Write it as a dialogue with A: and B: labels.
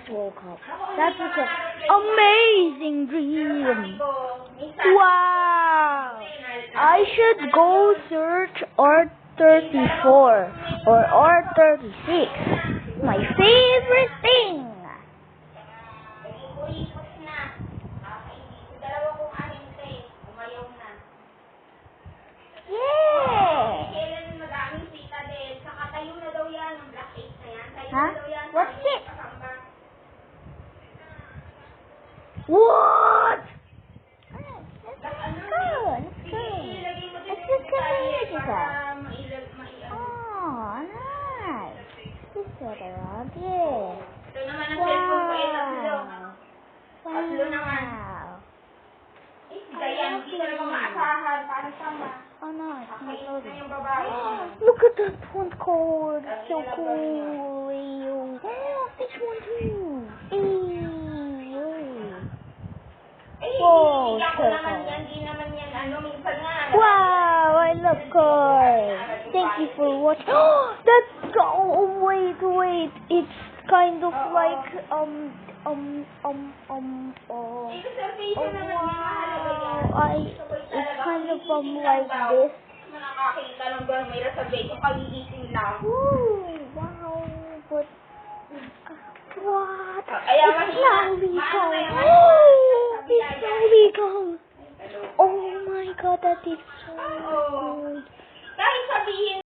A: just woke up. That was an amazing dream. Wow! I should go search R34 or R36. My favorite thing. Huh? What's it? What? Let's go. Let's just go. Oh, nice. This is what I wanted. Wow. Oh no, it's not loading. Look at that one card. It's so cool. This one too. Whoa, so cool. Wow, I love cards. Thank you for watching. That's wait. It's kind of like wow. It's kind of like this. Ooh, wow, but what? It's now legal. It's now legal. Oh my god, that is so good.